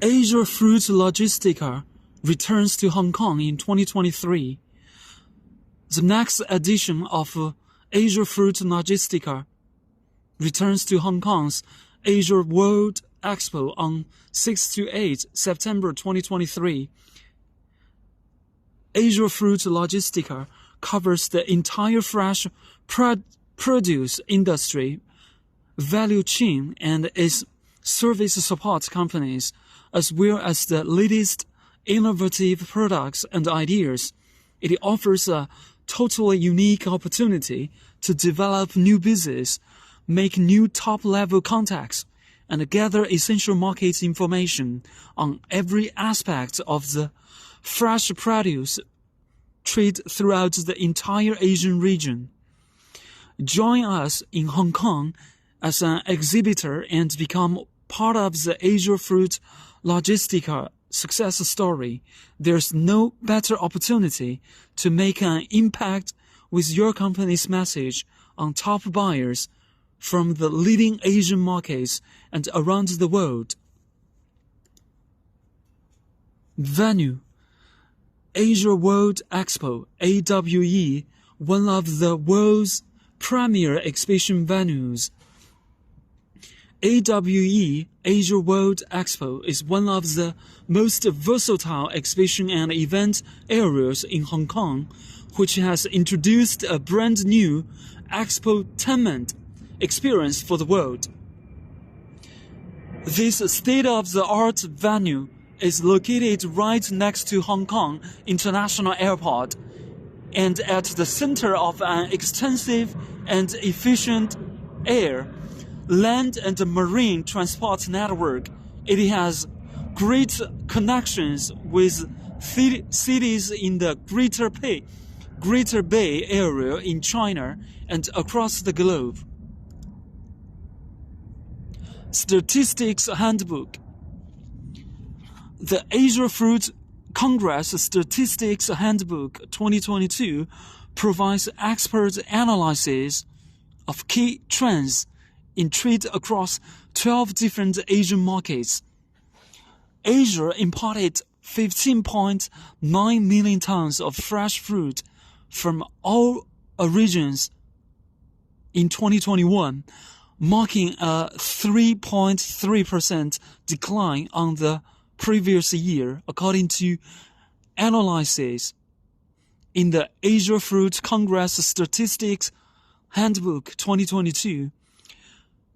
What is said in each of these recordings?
Asia Fruit Logistica returns to Hong Kong in 2023. The next edition of Asia Fruit Logistica returns to Hong Kong's Asia World Expo on 6 to 8 September 2023. Asia Fruit Logistica covers the entire fresh produce industry value chain and its service support companies, as well as the latest innovative products and ideas. It offers a totally unique opportunity to develop new business, make new top-level contacts, and gather essential market information on every aspect of the fresh produce trade throughout the entire Asian region. Join us in Hong Kong as an exhibitor and become part of the Asia Fruit Logistica success story. There's no better opportunity to make an impact with your company's message on top buyers from the leading Asian markets and around the world. Venue: Asia World Expo, AWE, one of the world's premier exhibition venues. AWE, Asia World Expo, is one of the most versatile exhibition and event areas in Hong Kong, which has introduced a brand new expotainment experience for the world. This state-of-the-art venue is located right next to Hong Kong International Airport and at the center of an extensive and efficient air, land and marine transport network. It has great connections with cities in the Greater Bay Area in China and across the globe. Statistics Handbook. The Asia Fruit Congress Statistics Handbook 2022 provides expert analysis of key trends in trade across 12 different Asian markets. Asia imported 15.9 million tons of fresh fruit from all regions in 2021, marking a 3.3% decline on the previous year, according to analysis in the Asia Fruit Congress Statistics Handbook 2022.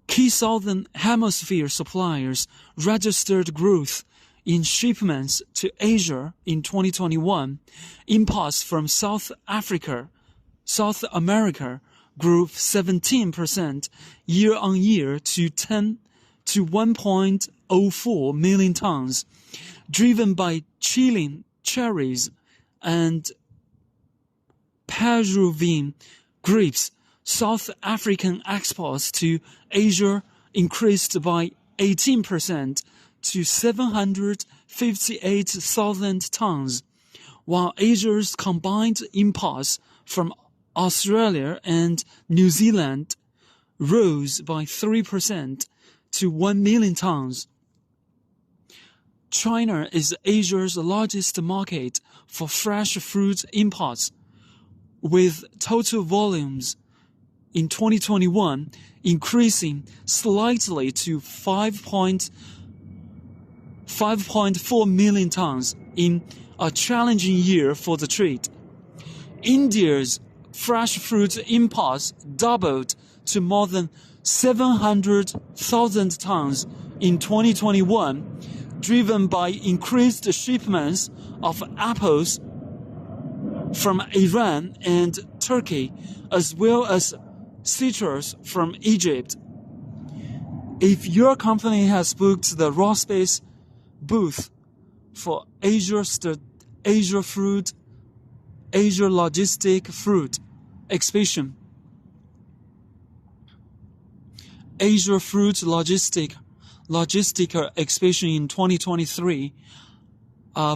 Key Southern Hemisphere suppliers registered growth in shipments to Asia in 2021. Imports from South America grew 17% year-on-year to 1.04 million tons, driven by Chilean cherries and Peruvian grapes. South African exports to Asia increased by 18% to 758,000 tons, while Asia's combined imports from Australia and New Zealand rose by 3% to 1 million tons. China is Asia's largest market for fresh fruit imports, with total volumes in 2021 increasing slightly to 5.4 million tons in a challenging year for the trade. India's fresh fruit imports doubled to more than 700,000 tons in 2021, driven by increased shipments of apples from Iran and Turkey, as well as citrus from Egypt. If your company has booked the raw space booth for Asia Logistic Fruit Exhibition, Asia Fruit Logistica Exhibition in 2023,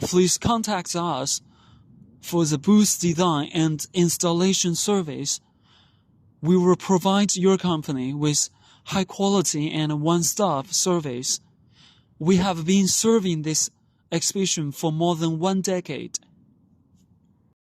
please contact us for the booth design and installation service. We will provide your company with high quality and one-stop service. We have been serving this exhibition for more than 1 decade.